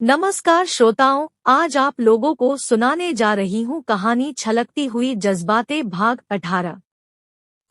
नमस्कार श्रोताओं, आज आप लोगों को सुनाने जा रही हूँ कहानी छलकती हुई जज्बातें भाग 18।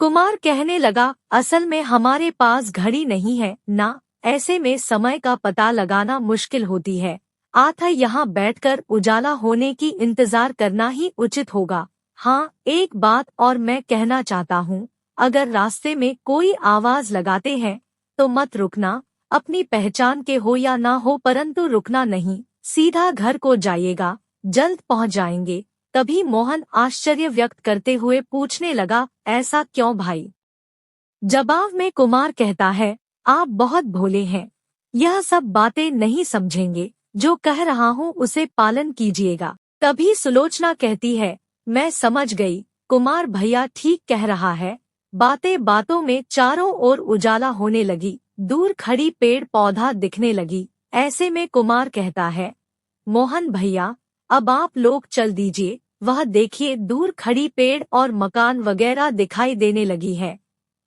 कुमार कहने लगा, असल में हमारे पास घड़ी नहीं है ना, ऐसे में समय का पता लगाना मुश्किल होती है। अतः यहाँ बैठकर उजाला होने की इंतजार करना ही उचित होगा। हाँ, एक बात और मैं कहना चाहता हूँ, अगर रास्ते में कोई आवाज लगाते हैं तो मत रुकना। अपनी पहचान के हो या ना हो, परंतु रुकना नहीं, सीधा घर को जाइएगा, जल्द पहुंच जाएंगे। तभी मोहन आश्चर्य व्यक्त करते हुए पूछने लगा, ऐसा क्यों भाई? जवाब में कुमार कहता है, आप बहुत भोले हैं, यह सब बातें नहीं समझेंगे, जो कह रहा हूँ उसे पालन कीजिएगा। तभी सुलोचना कहती है, मैं समझ गई, कुमार भैया ठीक कह रहा है। बातें बातों में चारों ओर उजाला होने लगी, दूर खड़ी पेड़ पौधा दिखने लगी। ऐसे में कुमार कहता है, मोहन भैया अब आप लोग चल दीजिए, वह देखिए दूर खड़ी पेड़ और मकान वगैरह दिखाई देने लगी है।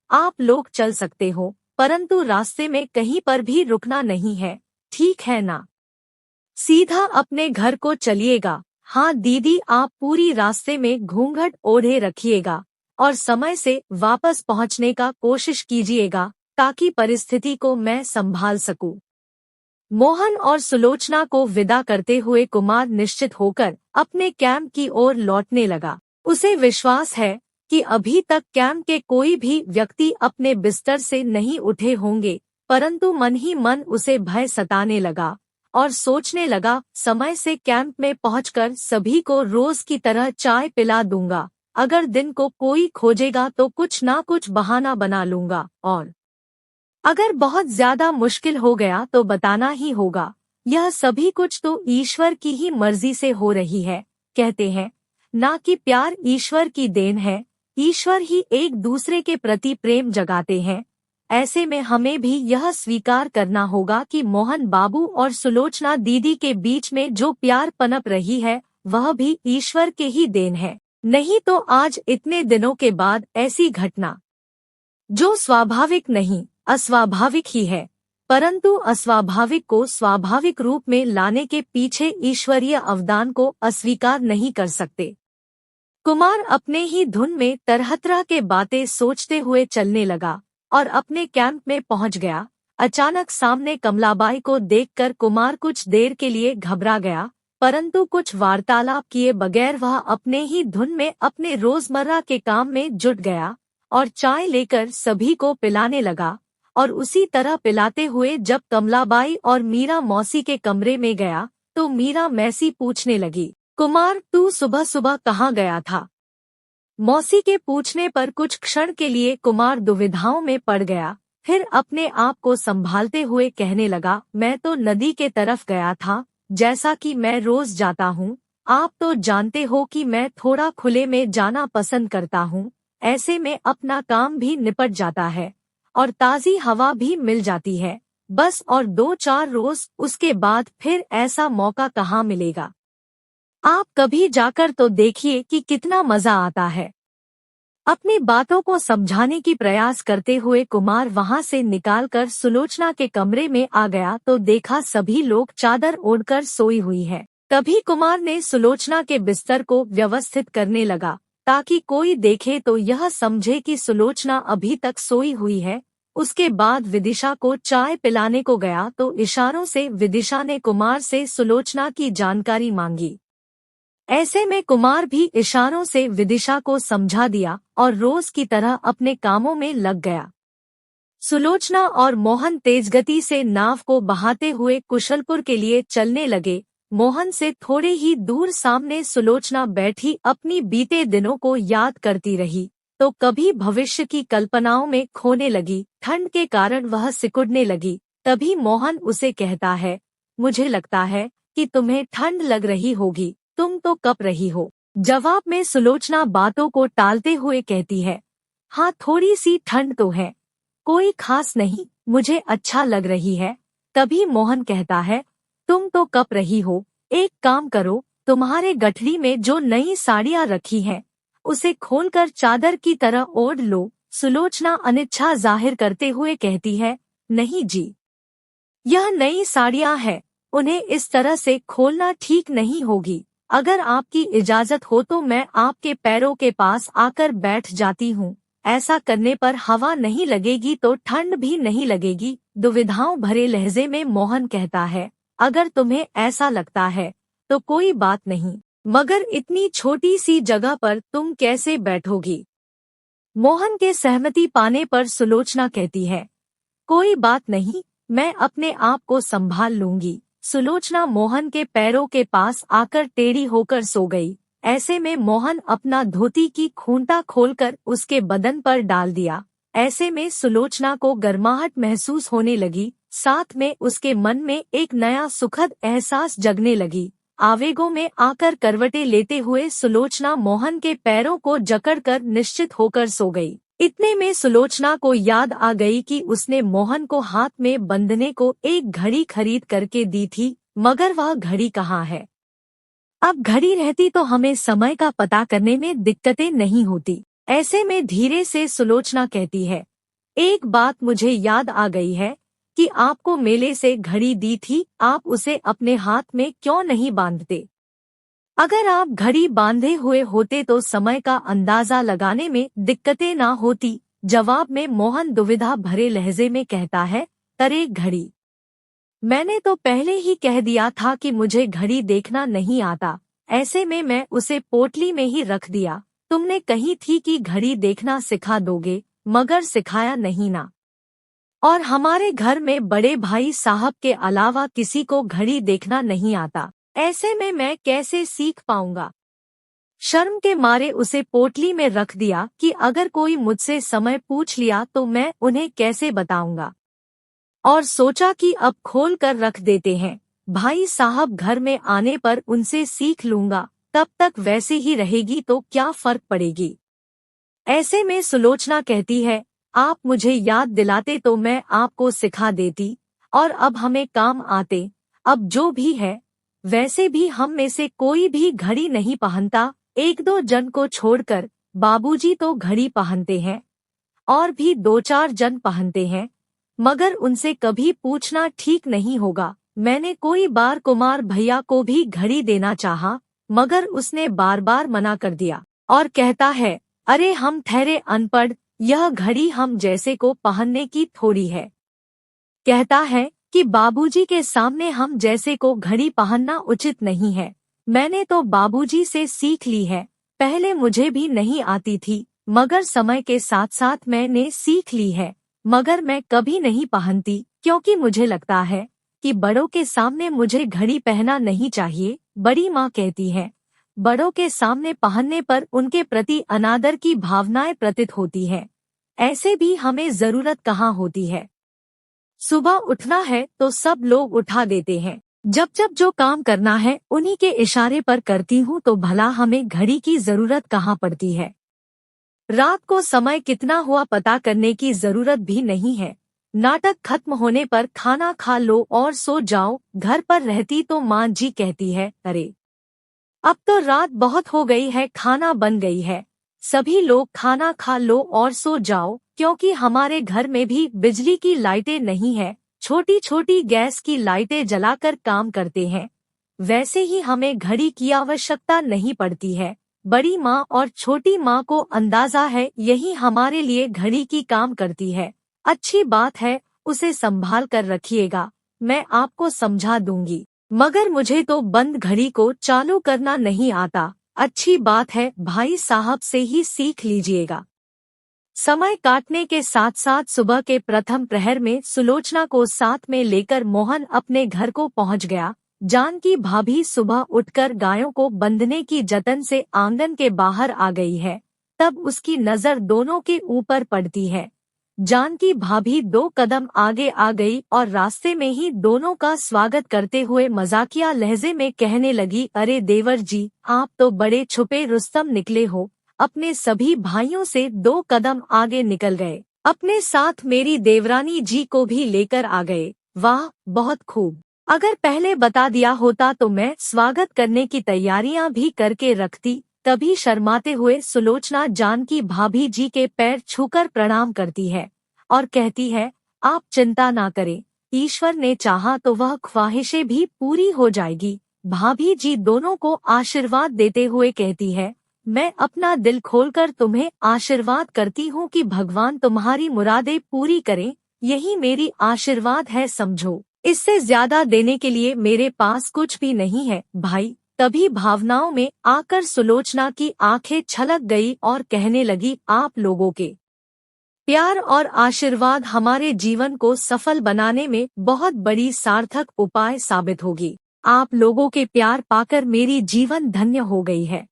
आप लोग चल सकते हो, परंतु रास्ते में कहीं पर भी रुकना नहीं है, ठीक है ना? सीधा अपने घर को चलिएगा। हाँ दीदी, आप पूरी रास्ते में घूंघट ओढ़े रखिएगा और समय से वापस पहुंचने का कोशिश कीजिएगा, ताकि परिस्थिति को मैं संभाल सकूं। मोहन और सुलोचना को विदा करते हुए कुमार निश्चित होकर अपने कैंप की ओर लौटने लगा। उसे विश्वास है कि अभी तक कैंप के कोई भी व्यक्ति अपने बिस्तर से नहीं उठे होंगे, परंतु मन ही मन उसे भय सताने लगा और सोचने लगा, समय से कैंप में पहुंचकर सभी को रोज की तरह चाय पिला दूंगा। अगर दिन को कोई खोजेगा तो कुछ ना कुछ बहाना बना लूंगा, और अगर बहुत ज्यादा मुश्किल हो गया तो बताना ही होगा। यह सभी कुछ तो ईश्वर की ही मर्जी से हो रही है। कहते हैं ना कि प्यार ईश्वर की देन है, ईश्वर ही एक दूसरे के प्रति प्रेम जगाते हैं। ऐसे में हमें भी यह स्वीकार करना होगा कि मोहन बाबू और सुलोचना दीदी के बीच में जो प्यार पनप रही है वह भी ईश्वर के ही देन है। नहीं तो आज इतने दिनों के बाद ऐसी घटना, जो स्वाभाविक नहीं अस्वाभाविक ही है, परंतु अस्वाभाविक को स्वाभाविक रूप में लाने के पीछे ईश्वरीय अवदान को अस्वीकार नहीं कर सकते। कुमार अपने ही धुन में तरह तरह के बातें सोचते हुए चलने लगा और अपने कैंप में पहुंच गया। अचानक सामने कमलाबाई को देखकर कुमार कुछ देर के लिए घबरा गया, परंतु कुछ वार्तालाप किए बगैर वह अपने ही धुन में अपने रोजमर्रा के काम में जुट गया और चाय लेकर सभी को पिलाने लगा। और उसी तरह पिलाते हुए जब कमलाबाई और मीरा मौसी के कमरे में गया तो मीरा मैसी पूछने लगी, कुमार तू सुबह सुबह कहाँ गया था? मौसी के पूछने पर कुछ क्षण के लिए कुमार दुविधाओं में पड़ गया, फिर अपने आप को संभालते हुए कहने लगा, मैं तो नदी के तरफ गया था, जैसा कि मैं रोज जाता हूँ। आप तो जानते हो कि मैं थोड़ा खुले में जाना पसंद करता हूँ, ऐसे में अपना काम भी निपट जाता है और ताज़ी हवा भी मिल जाती है। बस और 2-4 रोज उसके बाद फिर ऐसा मौका कहाँ मिलेगा। आप कभी जाकर तो देखिए कि कितना मजा आता है। अपनी बातों को समझाने की प्रयास करते हुए कुमार वहां से निकालकर सुलोचना के कमरे में आ गया तो देखा सभी लोग चादर ओढ़कर सोई हुई है। तभी कुमार ने सुलोचना के बिस्तर को व्यवस्थित करने लगा, ताकि कोई देखे तो यह समझे कि सुलोचना अभी तक सोई हुई है। उसके बाद विदिशा को चाय पिलाने को गया तो इशारों से विदिशा ने कुमार से सुलोचना की जानकारी मांगी। ऐसे में कुमार भी इशारों से विदिशा को समझा दिया और रोज की तरह अपने कामों में लग गया। सुलोचना और मोहन तेजगति से नाव को बहाते हुए कुशलपुर के लिए चलने लगे। मोहन से थोड़े ही दूर सामने सुलोचना बैठी अपनी बीते दिनों को याद करती रही, तो कभी भविष्य की कल्पनाओं में खोने लगी। ठंड के कारण वह सिकुड़ने लगी। तभी मोहन उसे कहता है, मुझे लगता है कि तुम्हें ठंड लग रही होगी, तुम तो कँप रही हो। जवाब में सुलोचना बातों को टालते हुए कहती है, हाँ थोड़ी सी ठंड तो है, कोई खास नहीं, मुझे अच्छा लग रही है। तभी मोहन कहता है, तुम तो कँप रही हो, एक काम करो, तुम्हारे गठरी में जो नई साड़ियाँ रखी हैं उसे खोलकर चादर की तरह ओढ़ लो। सुलोचना अनिच्छा जाहिर करते हुए कहती है, नहीं जी, यह नई साड़ियाँ हैं, उन्हें इस तरह से खोलना ठीक नहीं होगी। अगर आपकी इजाजत हो तो मैं आपके पैरों के पास आकर बैठ जाती हूँ। ऐसा करने पर हवा नहीं लगेगी तो ठंड भी नहीं लगेगी। दुविधाओं भरे लहजे में मोहन कहता है, अगर तुम्हें ऐसा लगता है तो कोई बात नहीं, मगर इतनी छोटी सी जगह पर तुम कैसे बैठोगी? मोहन के सहमति पाने पर सुलोचना कहती है, कोई बात नहीं, मैं अपने आप को संभाल लूंगी। सुलोचना मोहन के पैरों के पास आकर टेढ़ी होकर सो गई। ऐसे में मोहन अपना धोती की खूंटा खोलकर उसके बदन पर डाल दिया। ऐसे में सुलोचना को गर्माहट महसूस होने लगी, साथ में उसके मन में एक नया सुखद एहसास जगने लगी। आवेगों में आकर करवटें लेते हुए सुलोचना मोहन के पैरों को जकड़कर निश्चित होकर सो गई। इतने में सुलोचना को याद आ गई कि उसने मोहन को हाथ में बंधने को एक घड़ी खरीद करके दी थी, मगर वह घड़ी कहाँ है? अब घड़ी रहती तो हमें समय का पता करने में दिक्कतें नहीं होती। ऐसे में धीरे से सुलोचना कहती है, एक बात मुझे याद आ गई है कि आपको मेले से घड़ी दी थी, आप उसे अपने हाथ में क्यों नहीं बांधते? अगर आप घड़ी बांधे हुए होते तो समय का अंदाजा लगाने में दिक्कतें ना होती। जवाब में मोहन दुविधा भरे लहजे में कहता है, अरे घड़ी, मैंने तो पहले ही कह दिया था कि मुझे घड़ी देखना नहीं आता। ऐसे में मैं उसे पोटली में ही रख दिया। तुमने कही थी कि घड़ी देखना सिखा दोगे, मगर सिखाया नहीं ना। और हमारे घर में बड़े भाई साहब के अलावा किसी को घड़ी देखना नहीं आता। ऐसे में मैं कैसे सीख पाऊंगा? शर्म के मारे उसे पोटली में रख दिया कि अगर कोई मुझसे समय पूछ लिया तो मैं उन्हें कैसे बताऊंगा। और सोचा कि अब खोल कर रख देते हैं, भाई साहब घर में आने पर उनसे सीख लूंगा, तब तक वैसे ही रहेगी तो क्या फर्क पड़ेगी। ऐसे में सुलोचना कहती है, आप मुझे याद दिलाते तो मैं आपको सिखा देती, और अब हमें काम आते। अब जो भी है, वैसे भी हम में से कोई भी घड़ी नहीं पहनता, एक दो जन को छोड़कर। बाबूजी तो घड़ी पहनते हैं, और भी दो चार जन पहनते हैं, मगर उनसे कभी पूछना ठीक नहीं होगा। मैंने कोई बार कुमार भैया को भी घड़ी देना चाहा, मगर उसने बार बार मना कर दिया और कहता है, अरे हम ठहरे अनपढ़, यह घड़ी हम जैसे को पहनने की थोड़ी है। कहता है कि बाबूजी के सामने हम जैसे को घड़ी पहनना उचित नहीं है। मैंने तो बाबूजी से सीख ली है, पहले मुझे भी नहीं आती थी, मगर समय के साथ साथ मैंने सीख ली है। मगर मैं कभी नहीं पहनती, क्योंकि मुझे लगता है कि बड़ों के सामने मुझे घड़ी पहनना नहीं चाहिए। बड़ी माँ कहती है, बड़ों के सामने पहनने पर उनके प्रति अनादर की भावनाएं प्रतीत होती है। ऐसे भी हमें जरूरत कहाँ होती है। सुबह उठना है तो सब लोग उठा देते हैं, जब जब जो काम करना है उन्हीं के इशारे पर करती हूँ, तो भला हमें घड़ी की जरूरत कहाँ पड़ती है। रात को समय कितना हुआ पता करने की जरूरत भी नहीं है। नाटक खत्म होने पर खाना खा लो और सो जाओ। घर पर रहती तो माँ जी कहती है, अरे अब तो रात बहुत हो गई है, खाना बन गई है, सभी लोग खाना खा लो और सो जाओ, क्योंकि हमारे घर में भी बिजली की लाइटें नहीं है, छोटी छोटी गैस की लाइटें जलाकर काम करते हैं। वैसे ही हमें घड़ी की आवश्यकता नहीं पड़ती है। बड़ी माँ और छोटी माँ को अंदाजा है यही हमारे लिए घड़ी की काम करती है। अच्छी बात है, उसे संभाल कर रखिएगा, मैं आपको समझा दूंगी, मगर मुझे तो बंद घड़ी को चालू करना नहीं आता। अच्छी बात है, भाई साहब से ही सीख लीजिएगा। समय काटने के साथ साथ सुबह के प्रथम प्रहर में सुलोचना को साथ में लेकर मोहन अपने घर को पहुंच गया। जानकी भाभी सुबह उठकर गायों को बंधने की जतन से आंगन के बाहर आ गई है। तब उसकी नजर दोनों के ऊपर पड़ती है। जानकी भाभी 2 कदम आगे आ गई और रास्ते में ही दोनों का स्वागत करते हुए मजाकिया लहजे में कहने लगी, अरे देवर जी, आप तो बड़े छुपे रुस्तम निकले हो, अपने सभी भाइयों से 2 कदम आगे निकल गए, अपने साथ मेरी देवरानी जी को भी लेकर आ गए। वाह, बहुत खूब। अगर पहले बता दिया होता तो मैं स्वागत करने की तैयारियां भी करके रखती। तभी शर्माते हुए सुलोचना जानकी भाभी जी के पैर छूकर प्रणाम करती है और कहती है, आप चिंता ना करें, ईश्वर ने चाहा तो वह ख्वाहिशें भी पूरी हो जाएगी। भाभी जी दोनों को आशीर्वाद देते हुए कहती है, मैं अपना दिल खोलकर तुम्हें आशीर्वाद करती हूँ कि भगवान तुम्हारी मुरादें पूरी करें, यही मेरी आशीर्वाद है समझो। इससे ज्यादा देने के लिए मेरे पास कुछ भी नहीं है भाई। तभी भावनाओं में आकर सुलोचना की आंखें छलक गई और कहने लगी, आप लोगों के प्यार और आशीर्वाद हमारे जीवन को सफल बनाने में बहुत बड़ी सार्थक उपाय साबित होगी। आप लोगों के प्यार पाकर मेरी जीवन धन्य हो गई है।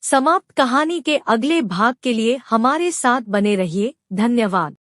समाप्त। कहानी के अगले भाग के लिए हमारे साथ बने रहिए। धन्यवाद।